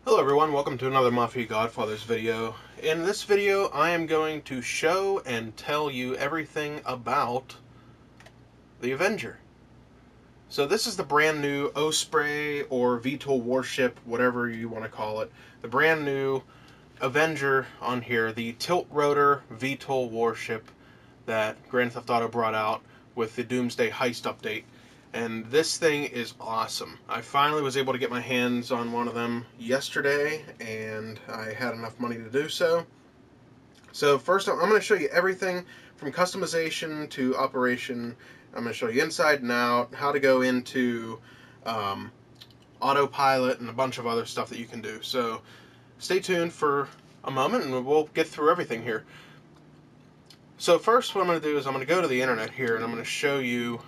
Hello everyone, welcome to another Mafia Godfathers video. In this video I am going to show and tell you everything about the Avenger. So this is the brand new Osprey or VTOL warship, whatever you want to call it. The brand new Avenger on here, the tilt rotor VTOL warship that Grand Theft Auto brought out with the Doomsday Heist update. And this thing is awesome. I finally was able to get my hands on one of them yesterday, and I had enough money to do so. So first I'm going to show you everything from customization to operation. I'm going to show you inside and out, how to go into Autopilot and a bunch of other stuff that you can do. So stay tuned for a moment and we'll get through everything here. So first what I'm going to do is I'm going to go to the internet here and I'm going to show you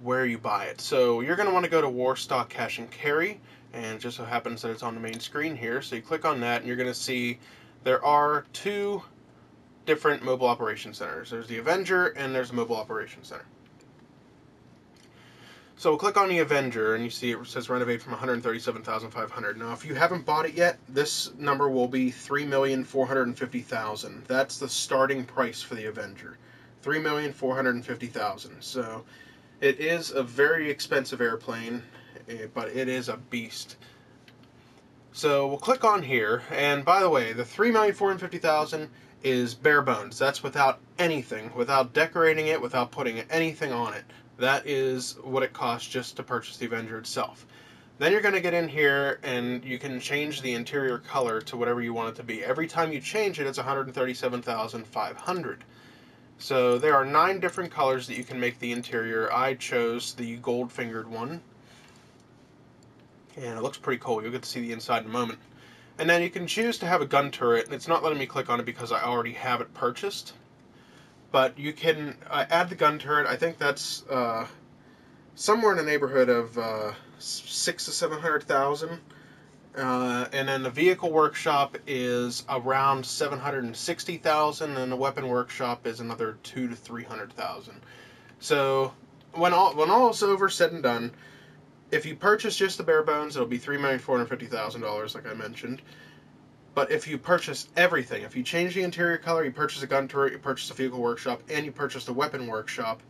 where you buy it. So you're going to want to go to Warstock Cash and Carry, and it just so happens that it's on the main screen here. So you click on that and you're going to see there are two different mobile operation centers. There's the Avenger and there's the Mobile Operation Center. So we'll click on the Avenger and you see it says renovate from $137,500. Now if you haven't bought it yet, this number will be $3,450,000. That's the starting price for the Avenger. $3,450,000. So it is a very expensive airplane, but it is a beast. So we'll click on here, and by the way, the $3,450,000 is bare bones. That's without anything, without decorating it, without putting anything on it. That is what it costs just to purchase the Avenger itself. Then you're going to get in here, and you can change the interior color to whatever you want it to be. Every time you change it, it's $137,500. So there are 9 different colors that you can make the interior. I chose the gold-fingered one. And it looks pretty cool. You'll get to see the inside in a moment. And then you can choose to have a gun turret. It's not letting me click on it because I already have it purchased. But you can add the gun turret. I think that's somewhere in the neighborhood of $600,000 to $700,000. And then the vehicle workshop is around $760,000, and the weapon workshop is another $200,000 to $300,000. So when all is over, said and done, if you purchase just the bare bones, it'll be $3,450,000, like I mentioned. But if you purchase everything, if you change the interior color, you purchase a gun turret, you purchase a vehicle workshop, and you purchase the weapon workshop,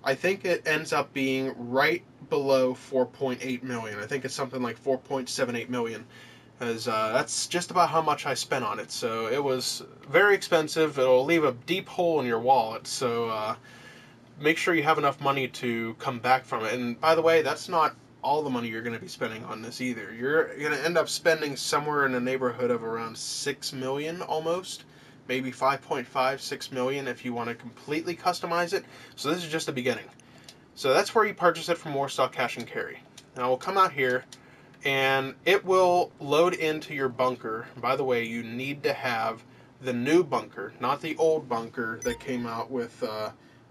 I think it ends up being right below $4.8 million. I think it's something like $4.78 million. As that's just about how much I spent on it. So it was very expensive. It'll leave a deep hole in your wallet. So make sure you have enough money to come back from it. And by the way, that's not all the money you're going to be spending on this either. You're going to end up spending somewhere in the neighborhood of around $6 million almost. Maybe 5.5, 6 million if you want to completely customize it. So this is just the beginning. So that's where you purchase it from Warstock Cash and Carry. Now we'll come out here and it will load into your bunker. By the way, you need to have the new bunker, not the old bunker that came out with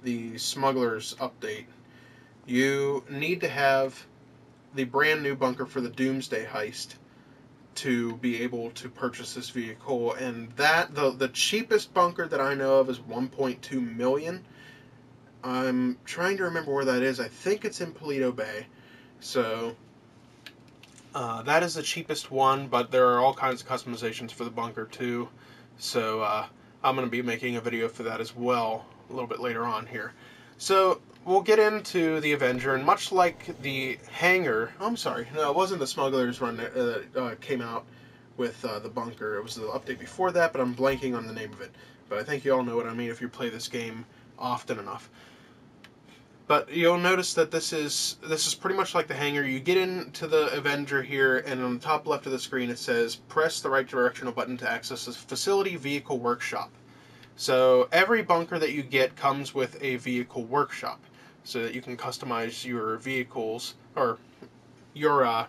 the Smugglers update. You need to have the brand new bunker for the Doomsday Heist to be able to purchase this vehicle, and that the cheapest bunker that I know of is 1.2 million. I'm trying to remember where that is. I think it's in Paleto Bay. So that is the cheapest one, but there are all kinds of customizations for the bunker too. So I'm going to be making a video for that as well a little bit later on here. So we'll get into the Avenger, and much like the hangar, I'm sorry, no, it wasn't the Smugglers run that came out with the bunker. It was the update before that, but I'm blanking on the name of it. But I think you all know what I mean if you play this game often enough. But you'll notice that this is pretty much like the hangar. You get into the Avenger here, and on the top left of the screen it says, press the right directional button to access this facility vehicle workshop. So every bunker that you get comes with a vehicle workshop, so that you can customize your vehicles, or customize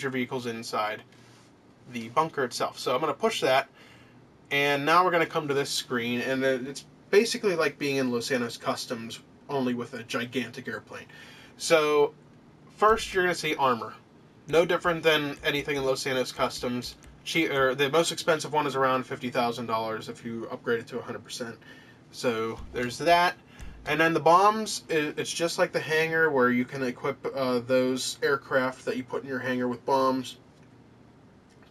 your vehicles inside the bunker itself. So I'm going to push that, and now we're going to come to this screen, and it's basically like being in Los Angeles Customs, only with a gigantic airplane. So first you're going to see armor. No different than anything in Los Angeles Customs. The most expensive one is around $50,000 if you upgrade it to 100%. So there's that. And then the bombs, it's just like the hangar where you can equip those aircraft that you put in your hangar with bombs.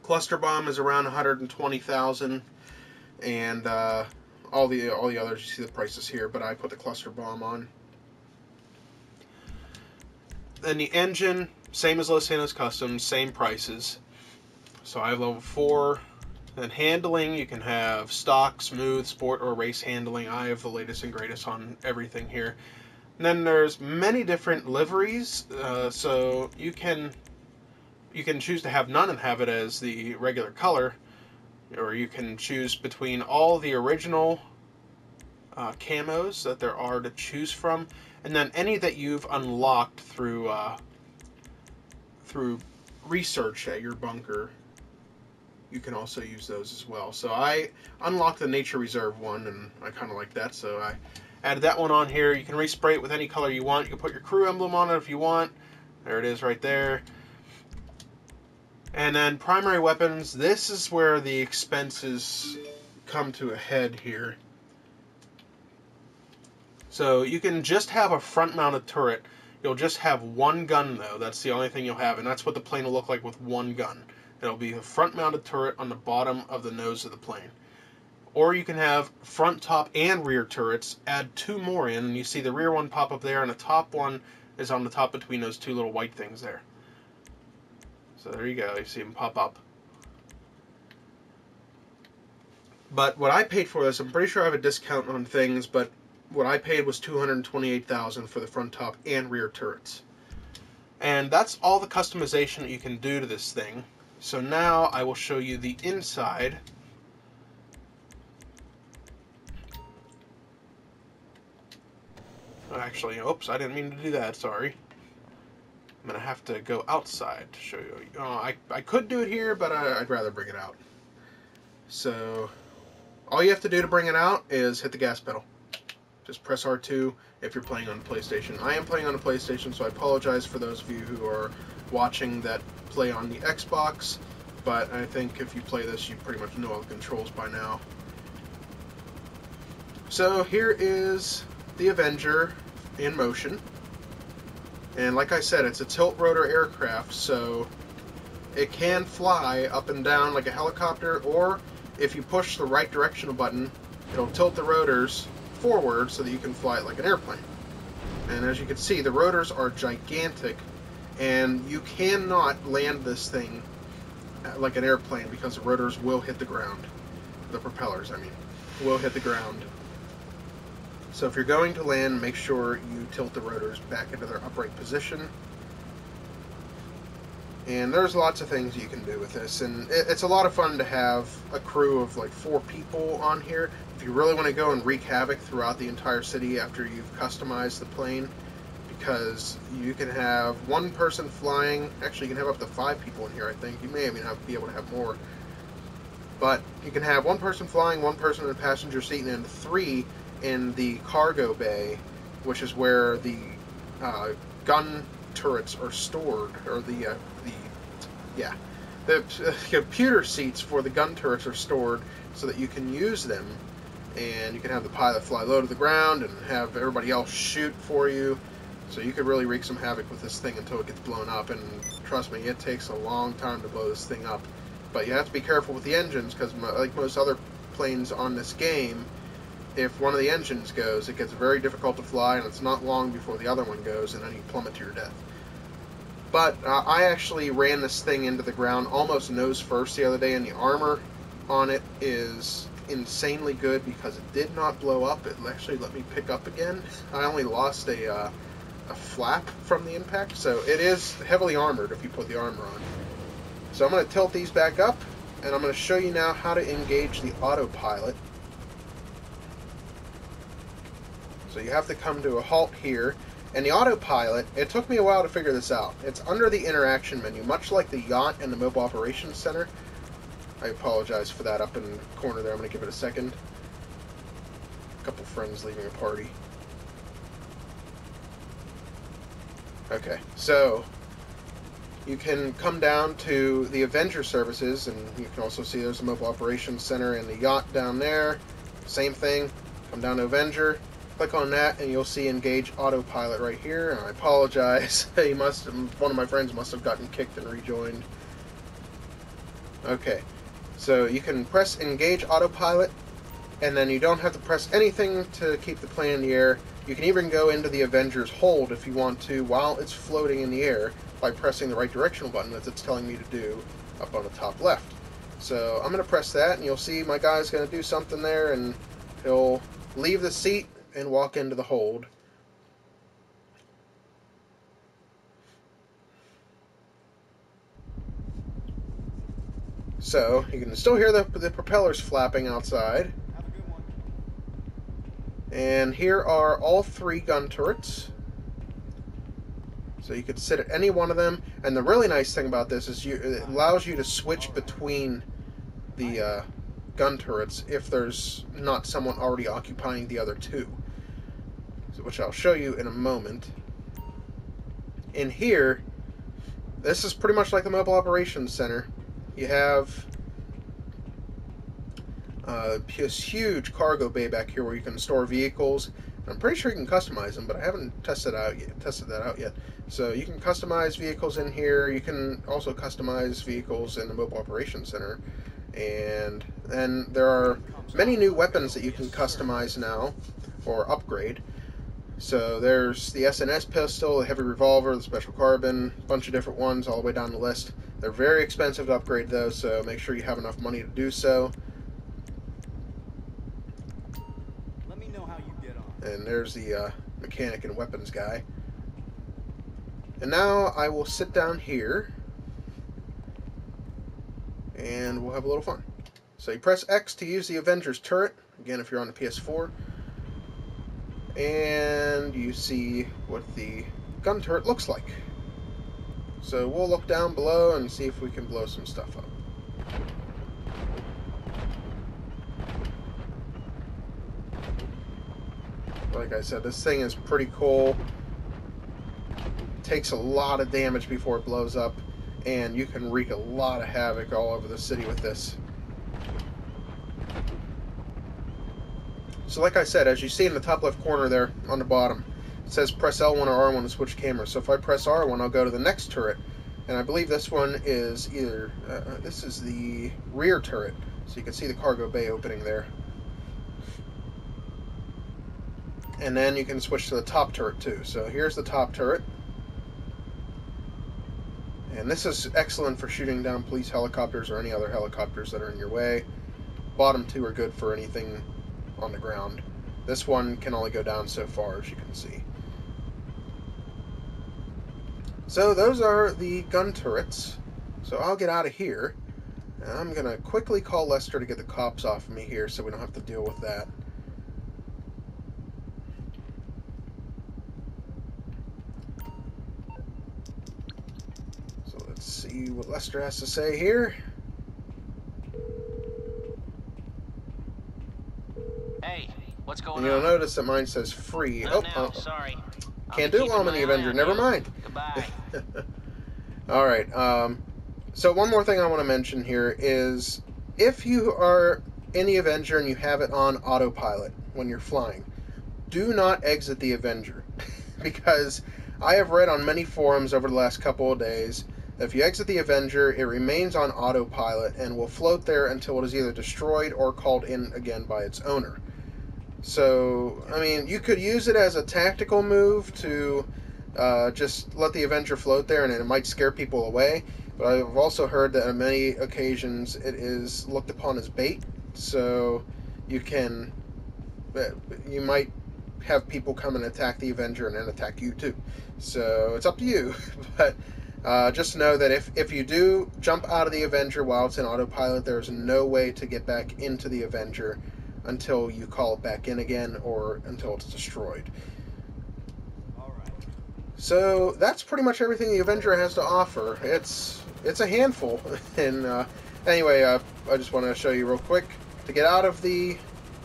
Cluster bomb is around 120,000, and all the others, you see the prices here, but I put the cluster bomb on. Then the engine, same as Los Santos Customs, same prices. So I have level 4. Then handling, you can have stock, smooth, sport, or race handling. I have the latest and greatest on everything here. And then there's many different liveries, so you can choose to have none and have it as the regular color, or you can choose between all the original camos that there are to choose from, and then any that you've unlocked through research at your bunker. You can also use those as well. So I unlocked the Nature Reserve one, and I kind of like that, so I added that one on here. You can respray it with any color you want. You can put your crew emblem on it if you want. There it is right there. And then primary weapons. This is where the expenses come to a head here. So you can just have a front-mounted turret. You'll just have one gun, though. That's the only thing you'll have, and that's what the plane will look like with one gun. It'll be a front-mounted turret on the bottom of the nose of the plane. Or you can have front, top, and rear turrets. Add 2 more in, and you see the rear one pop up there, and the top one is on the top between those 2 little white things there. So there you go. You see them pop up. But what I paid for this, I'm pretty sure I have a discount on things, but what I paid was $228,000 for the front, top, and rear turrets. And that's all the customization that you can do to this thing. So now I will show you the inside. Actually, oops, I didn't mean to do that, sorry. I'm going to have to go outside to show you. I could do it here, but I'd rather bring it out. So, all you have to do to bring it out is hit the gas pedal. Just press R2 if you're playing on the PlayStation. I am playing on the PlayStation, so I apologize for those of you who are watching that play on the Xbox, but I think if you play this, you pretty much know all the controls by now. So here is the Avenger in motion, and like I said, it's a tilt rotor aircraft, so it can fly up and down like a helicopter, or if you push the right directional button, it'll tilt the rotors forward so that you can fly it like an airplane. And as you can see, the rotors are gigantic, and you cannot land this thing like an airplane because the rotors will hit the ground. The propellers, I mean, will hit the ground. So if you're going to land, make sure you tilt the rotors back into their upright position. And there's lots of things you can do with this, and it's a lot of fun to have a crew of like 4 people on here. If you really want to go and wreak havoc throughout the entire city after you've customized the plane, because you can have 1 person flying. Actually, you can have up to 5 people in here, I think. You may even be able to have more. But you can have 1 person flying, 1 person in the passenger seat, and then 3 in the cargo bay, which is where the gun turrets are stored, or the computer seats for the gun turrets are stored so that you can use them, and you can have the pilot fly low to the ground and have everybody else shoot for you. So you could really wreak some havoc with this thing until it gets blown up, and trust me, it takes a long time to blow this thing up. But you have to be careful with the engines, because like most other planes on this game, if one of the engines goes, it gets very difficult to fly, and it's not long before the other one goes, and then you plummet to your death. But I actually ran this thing into the ground almost nose first the other day, and the armor on it is insanely good because it did not blow up. It actually let me pick up again. I only lost a flap from the impact, so it is heavily armored if you put the armor on. So I'm going to tilt these back up, and I'm going to show you now how to engage the autopilot. So you have to come to a halt here. And the autopilot, it took me a while to figure this out. It's under the interaction menu, much like the yacht and the mobile operations center. I apologize for that up in the corner there. I'm going to give it a second. A couple friends leaving a party. Okay, so you can come down to the Avenger services, and you can also see there's the mobile operations center and the yacht down there. Same thing. Come down to Avenger. Click on that, and you'll see Engage Autopilot right here. And I apologize. One of my friends must have gotten kicked and rejoined. Okay, so you can press Engage Autopilot, and then you don't have to press anything to keep the plane in the air. You can even go into the Avenger's hold if you want to while it's floating in the air by pressing the right directional button as it's telling me to do up on the top left. So I'm going to press that, and you'll see my guy's going to do something there, and he'll leave the seat and walk into the hold. So you can still hear the propellers flapping outside. Have a good one. And here are all 3 gun turrets. So you could sit at any one of them. And the really nice thing about this is it allows you to switch between the gun turrets if there's not someone already occupying the other 2. Which I'll show you in a moment. In here, this is pretty much like the Mobile Operations Center. You have this huge cargo bay back here where you can store vehicles. I'm pretty sure you can customize them, but I haven't tested that out yet. So you can customize vehicles in here. You can also customize vehicles in the Mobile Operations Center. And then there are many new weapons that you can customize now or upgrade. So there's the SNS pistol, the heavy revolver, the special carbine, a bunch of different ones all the way down the list. They're very expensive to upgrade though, so make sure you have enough money to do so. Let me know how you get on. And there's the mechanic and weapons guy. And now I will sit down here and we'll have a little fun. So you press X to use the Avenger's turret, again if you're on the PS4. And you see what the gun turret looks like. So we'll look down below and see if we can blow some stuff up. Like I said, this thing is pretty cool. Takes a lot of damage before it blows up, and you can wreak a lot of havoc all over the city with this. So like I said, as you see in the top left corner there on the bottom, it says press L1 or R1 to switch cameras. So if I press R1, I'll go to the next turret. And I believe this one is either, this is the rear turret. So you can see the cargo bay opening there. And then you can switch to the top turret too. So here's the top turret. And this is excellent for shooting down police helicopters or any other helicopters that are in your way. Bottom 2 are good for anything on the ground. This one can only go down so far, as you can see. So those are the gun turrets. So I'll get out of here. And I'm going to quickly call Lester to get the cops off of me here so we don't have to deal with that. So let's see what Lester has to say here. Hey, what's going And on? you'll notice that mine says free. Not now, sorry. Can't do it while I'm in the Avenger. Never mind. Goodbye. Alright, so one more thing I want to mention here is if you are in the Avenger and you have it on autopilot when you're flying, do not exit the Avenger. Because I have read on many forums over the last couple of days that if you exit the Avenger, it remains on autopilot and will float there until it is either destroyed or called in again by its owner. So, I mean, you could use it as a tactical move to just let the Avenger float there, and it might scare people away. But I've also heard that on many occasions it is looked upon as bait. So you might have people come and attack the Avenger and then attack you too. So it's up to you. But just know that if you do jump out of the Avenger while it's in autopilot, there's no way to get back into the Avenger until you call it back in again or until it's destroyed. Alright. So that's pretty much everything the Avenger has to offer. It's a handful. And anyway, I just want to show you real quick. To get out of the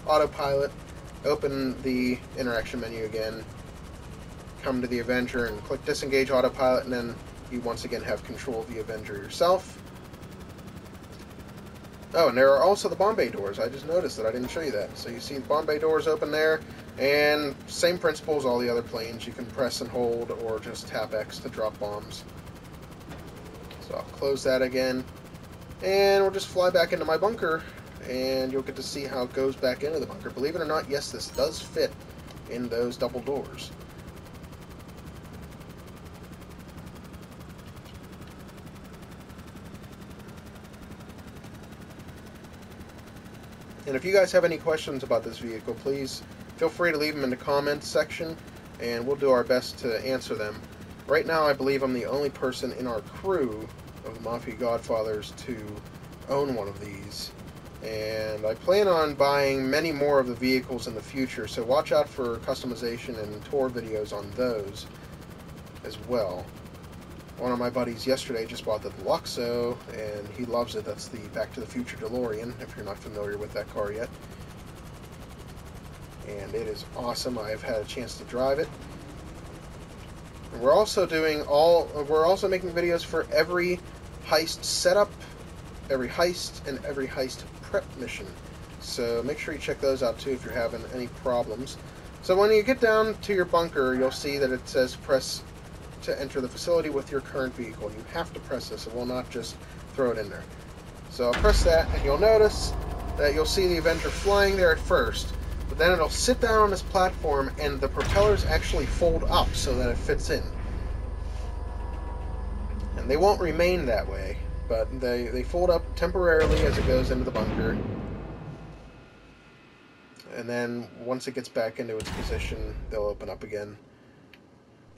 autopilot, open the interaction menu again, come to the Avenger and click disengage autopilot, and then you once again have control of the Avenger yourself. Oh, and there are also the Bombay Doors. I just noticed that I didn't show you that. So you see the Bombay Doors open there. And same principle as all the other planes. You can press and hold or just tap X to drop bombs. So I'll close that again. And we'll just fly back into my bunker, and you'll get to see how it goes back into the bunker. Believe it or not, yes, this does fit in those double doors. And if you guys have any questions about this vehicle, please feel free to leave them in the comments section, and we'll do our best to answer them. Right now, I believe I'm the only person in our crew of the Mafia Godfathers to own one of these. And I plan on buying many more of the vehicles in the future, so watch out for customization and tour videos on those as well. One of my buddies yesterday just bought the Deluxo, and he loves it. That's the Back to the Future DeLorean, if you're not familiar with that car yet. And it is awesome. I have had a chance to drive it. And we're also making videos for every heist setup, every heist, and every heist prep mission. So make sure you check those out too if you're having any problems. So when you get down to your bunker, you'll see that it says press to enter the facility with your current vehicle. You have to press this. It will not just throw it in there. So I'll press that, and you'll notice that you'll see the Avenger flying there at first, but then it'll sit down on this platform, and the propellers actually fold up so that it fits in. And they won't remain that way, but they fold up temporarily as it goes into the bunker. And then once it gets back into its position, they'll open up again,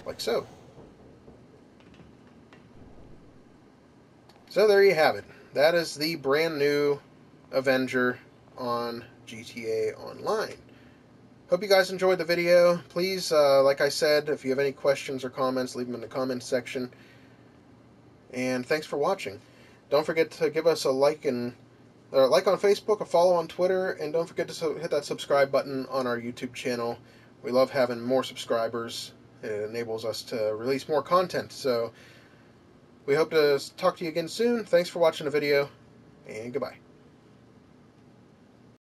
like so. So there you have it. That is the brand new Avenger on GTA Online. Hope you guys enjoyed the video. Please, like I said, if you have any questions or comments, leave them in the comments section. And thanks for watching. Don't forget to give us a like on Facebook, a follow on Twitter, and don't forget to hit that subscribe button on our YouTube channel. We love having more subscribers. It enables us to release more content. So we hope to talk to you again soon. Thanks for watching the video, and goodbye.